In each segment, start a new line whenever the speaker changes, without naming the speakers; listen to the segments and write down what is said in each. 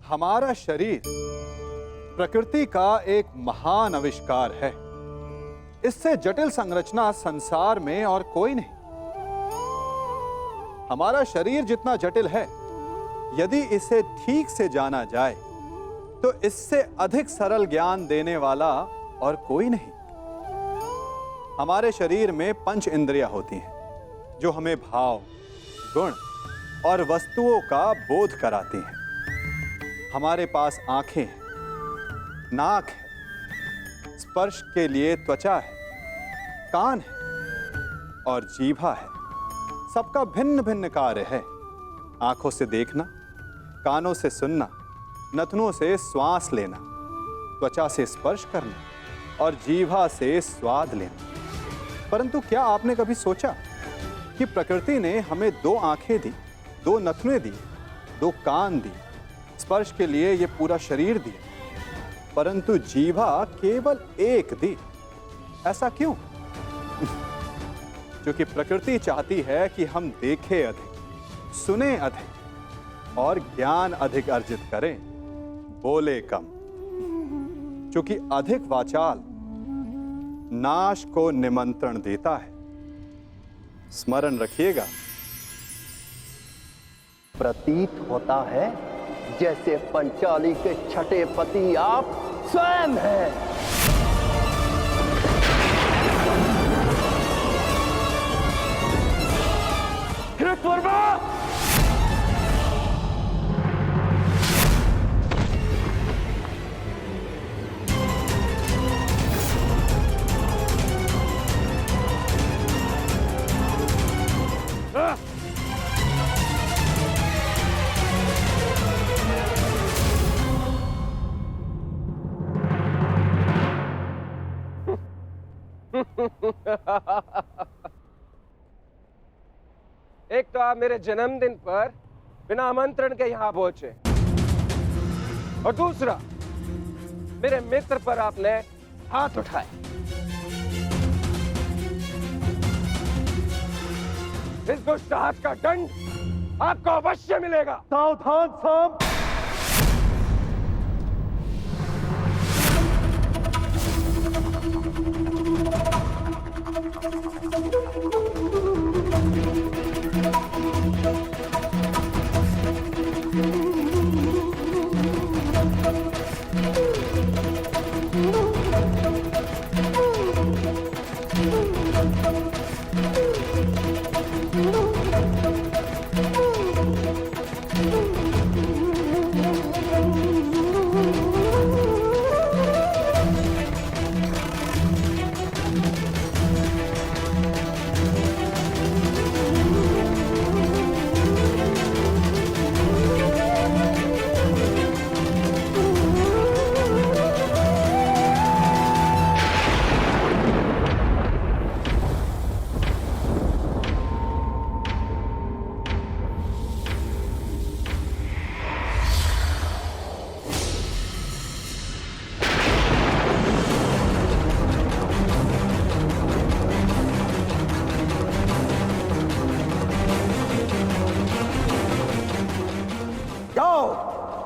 हमारा शरीर प्रकृति का एक महान आविष्कार है। इससे जटिल संरचना संसार में और कोई नहीं। हमारा शरीर जितना जटिल है, यदि इसे ठीक से जाना जाए तो इससे अधिक सरल ज्ञान देने वाला और कोई नहीं। हमारे शरीर में पंच इंद्रियां होती हैं जो हमें भाव, गुण और वस्तुओं का बोध कराती हैं। हमारे पास आंखें हैं, नाक है, स्पर्श के लिए त्वचा है, कान है और जीभा है। सबका भिन्न भिन्न कार्य है। आंखों से देखना, कानों से सुनना, नथनों से श्वास लेना, त्वचा से स्पर्श करना और जीभा से स्वाद लेना। परंतु क्या आपने कभी सोचा कि प्रकृति ने हमें 2 आंखें दी, 2 नथुने दी, 2 कान दी, स्पर्श के लिए ये पूरा शरीर दिया, परंतु जीभा केवल 1 दी? ऐसा क्यों? क्योंकि प्रकृति चाहती है कि हम देखें अधिक, सुने अधिक और ज्ञान अधिक अर्जित करें, बोले कम। क्योंकि अधिक वाचाल नाश को निमंत्रण देता है। स्मरण रखिएगा।
प्रतीत होता है जैसे पंचाली के छठे पति आप स्वयं हैं। कृतवर्मा!
एक तो आप मेरे जन्मदिन पर बिना आमंत्रण के यहां पहुंचे, और दूसरा मेरे मित्र पर आपने हाथ उठाए। इस दुष्टाहास का दंड आपको अवश्य मिलेगा।
सावधान साम।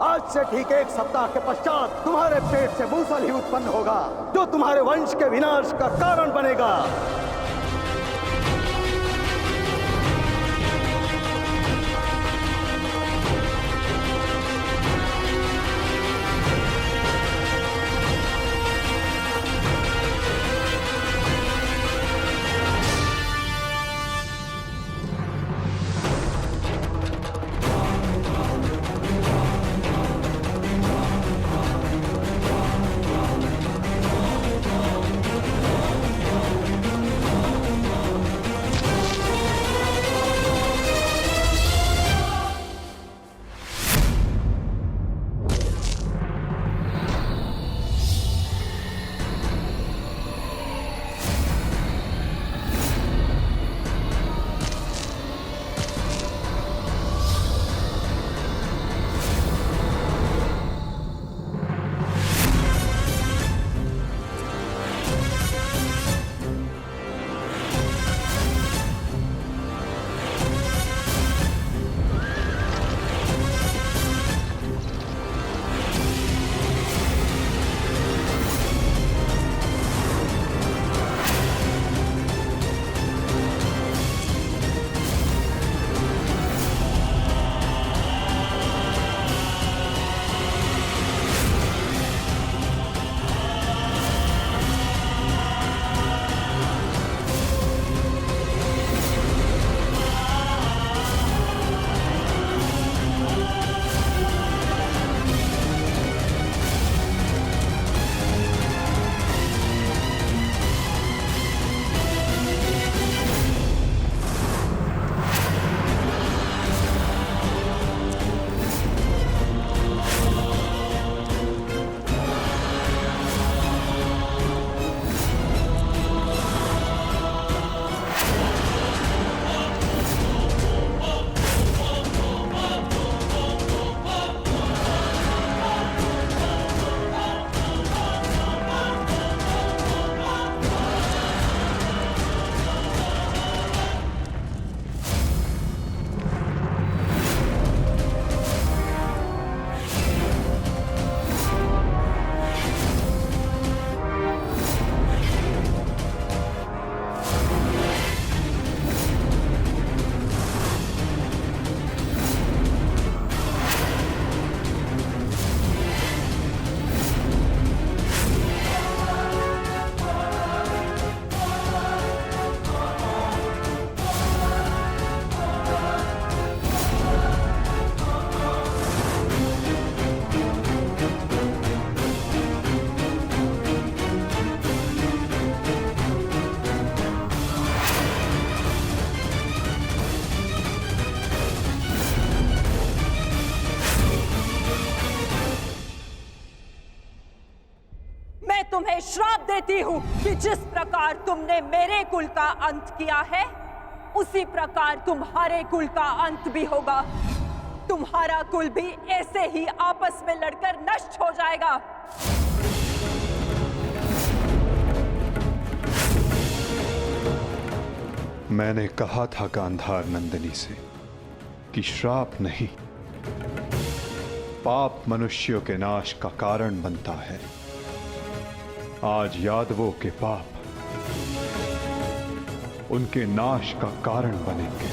आज से ठीक 1 सप्ताह के पश्चात तुम्हारे पेट से मूसल ही उत्पन्न होगा, जो तुम्हारे वंश के विनाश का कारण बनेगा।
देती हूँ कि जिस प्रकार तुमने मेरे कुल का अंत किया है, उसी प्रकार तुम्हारे कुल का अंत भी होगा। तुम्हारा कुल भी ऐसे ही आपस में लड़कर नष्ट हो जाएगा।
मैंने कहा था गांधार नंदिनी से कि श्राप नहीं, पाप मनुष्यों के नाश का कारण बनता है। आज यादवों के पाप उनके नाश का कारण बनेंगे।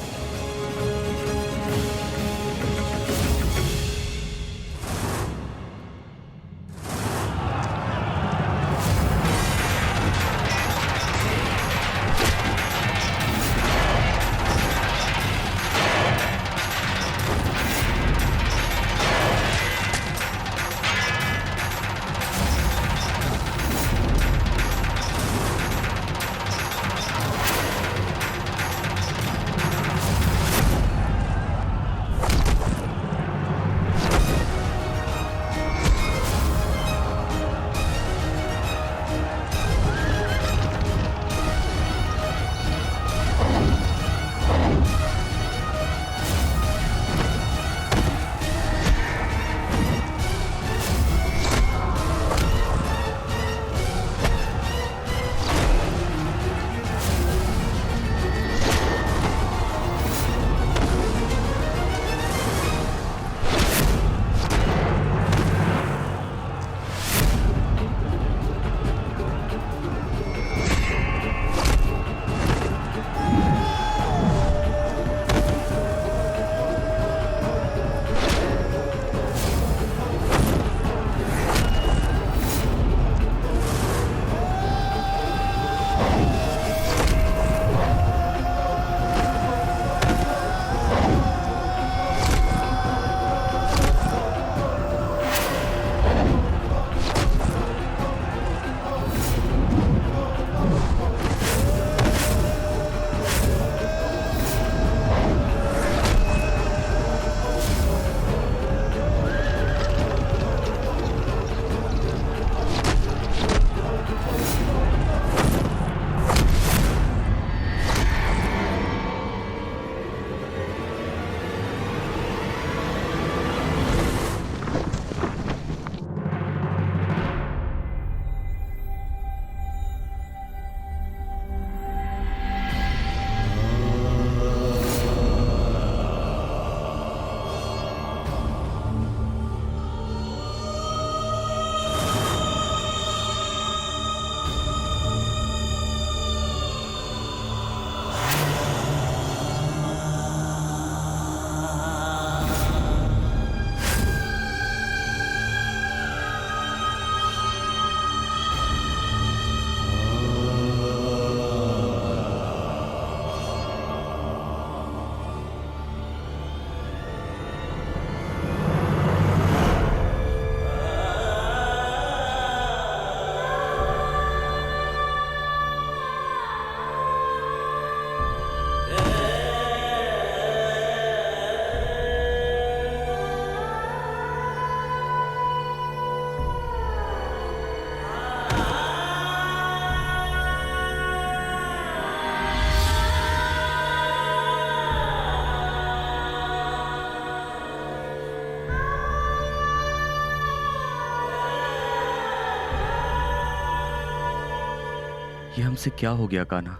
ये हमसे क्या हो गया कान्हा?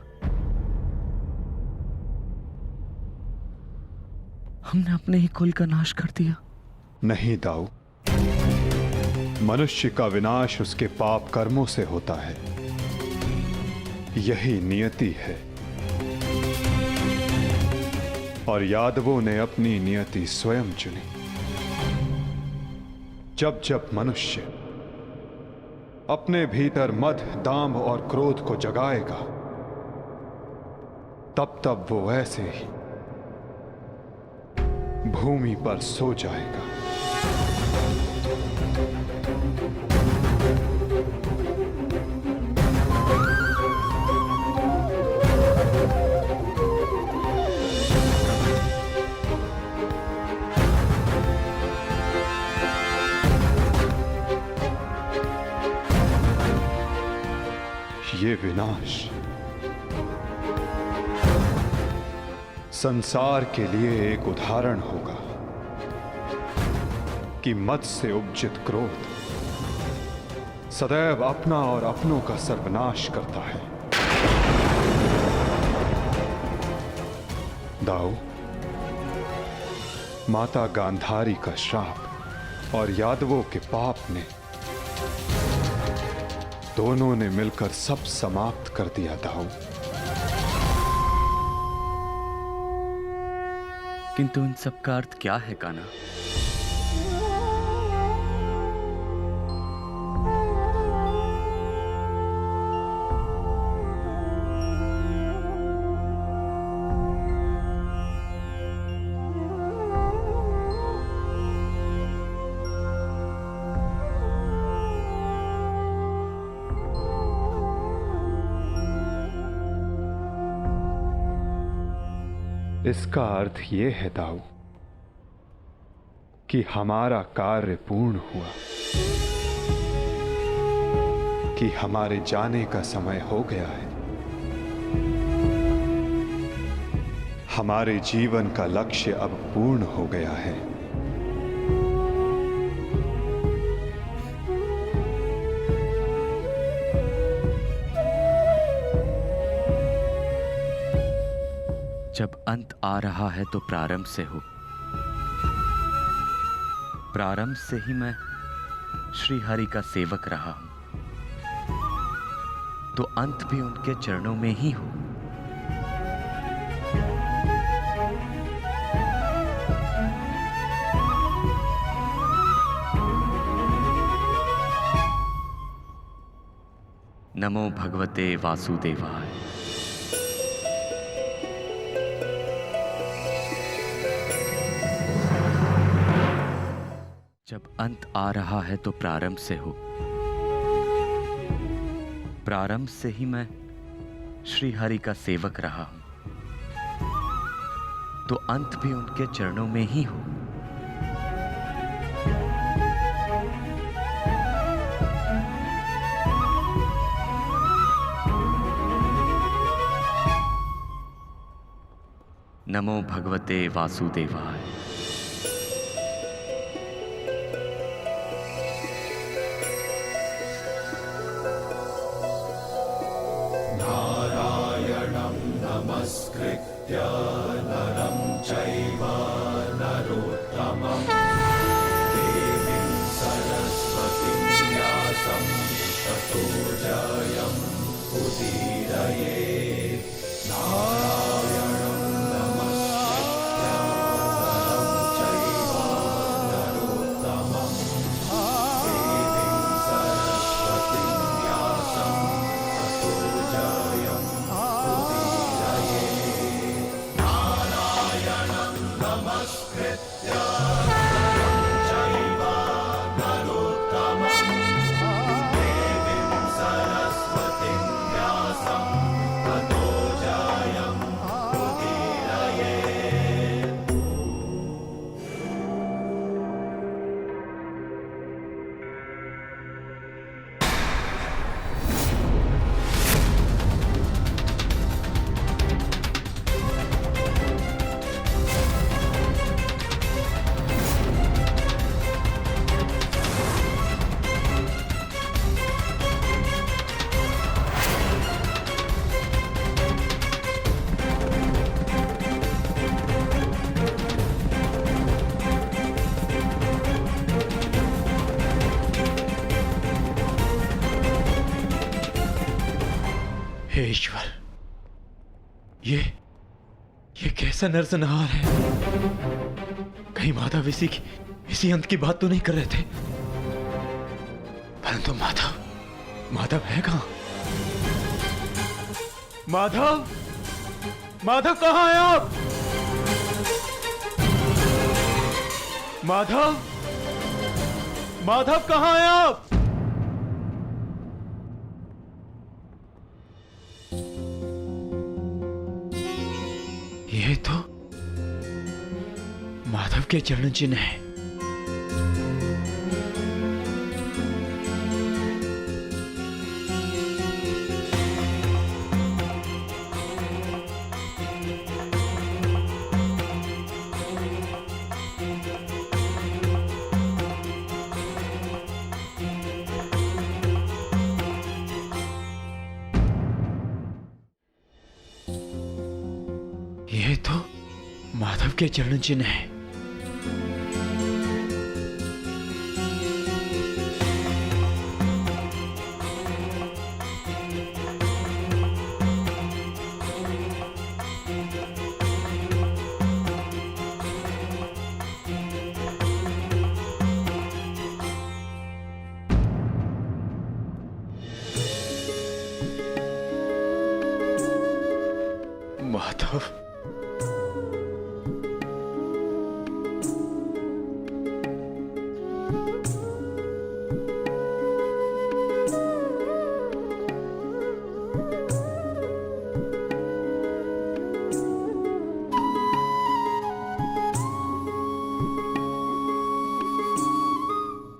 हमने अपने ही कुल का नाश कर दिया।
नहीं दाऊ, मनुष्य का विनाश उसके पाप कर्मों से होता है। यही नियति है और यादवों ने अपनी नियति स्वयं चुनी। जब जब मनुष्य अपने भीतर मद, दांभ और क्रोध को जगाएगा, तब तब वो ऐसे ही भूमि पर सो जाएगा।
विनाश संसार के लिए एक उदाहरण होगा कि मद से उपजित क्रोध सदैव अपना और अपनों का सर्वनाश करता है। दाऊ, माता गांधारी का श्राप और यादवों के पाप ने दोनों ने मिलकर सब समाप्त कर दिया। दाऊ,
किंतु इन सब का अर्थ क्या है कान्हा?
इसका अर्थ यह है दाऊ कि हमारा कार्य पूर्ण हुआ, कि हमारे जाने का समय हो गया है। हमारे जीवन का लक्ष्य अब पूर्ण हो गया है।
जब अंत आ रहा है तो प्रारंभ से हो। प्रारंभ से ही मैं श्री हरि का सेवक रहा हूं, तो अंत भी उनके चरणों में ही हो। नमो भगवते वासुदेवाय। जब अंत आ रहा है तो प्रारंभ से हो। प्रारंभ से ही मैं श्री हरि का सेवक रहा हूं, तो अंत भी उनके चरणों में ही हो। नमो भगवते वासुदेवाय।
नमस्कृत्य नरं चैव नरोत्तमं देवीं सरस्वतीं व्यासं ततो जयम् उदीरयेत्। नारायणं नमस्कृत्य नरं चैव नरोत्तमं देवीं सरस्वतीं व्यासं ततो जयम्
हे ईश्वर, ये कैसा नरसंहार है? कहीं माधव इसी अंत की बात तो नहीं कर रहे थे? परंतु माधव है कहां? माधव कहां हैं आप? माधव कहां हैं आप? ये तो माधव के चरण चिन्ह है। ये तो माधव के चरण चिन्ह है। माधव,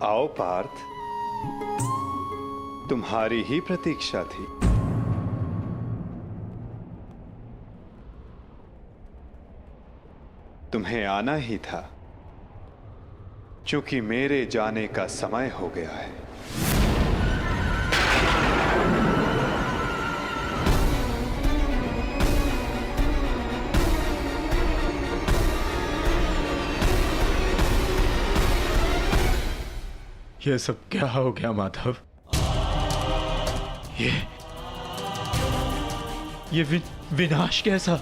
आओ पार्थ, तुम्हारी ही प्रतीक्षा थी। तुम्हें आना ही था, क्योंकि मेरे जाने का समय हो गया है।
ये सब क्या हो गया माधव? ये विनाश कैसा?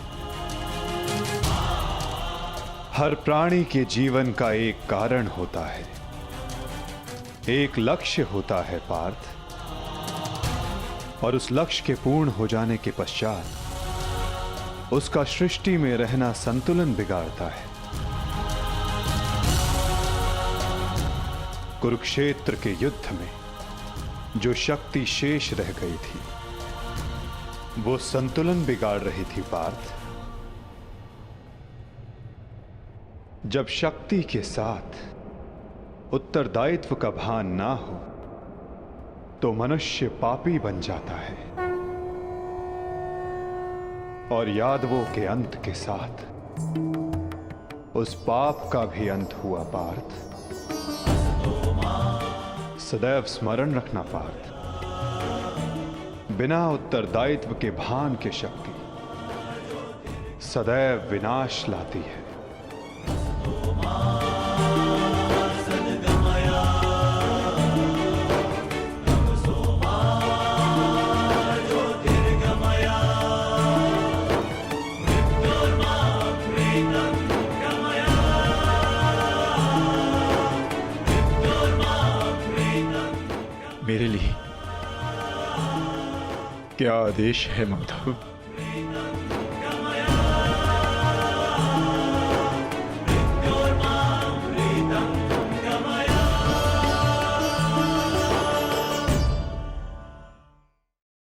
हर प्राणी के जीवन का एक कारण होता है, एक लक्ष्य होता है पार्थ, और उस लक्ष्य के पूर्ण हो जाने के पश्चात उसका सृष्टि में रहना संतुलन बिगाड़ता है। कुरुक्षेत्र के युद्ध में जो शक्ति शेष रह गई थी, वो संतुलन बिगाड़ रही थी पार्थ। जब शक्ति के साथ उत्तरदायित्व का भान ना हो तो मनुष्य पापी बन जाता है, और यादवों के अंत के साथ उस पाप का भी अंत हुआ पार्थ। सदैव स्मरण रखना पार्थ, बिना उत्तरदायित्व के भान की शक्ति सदैव विनाश लाती है।
मेरे लिए क्या आदेश है माधव?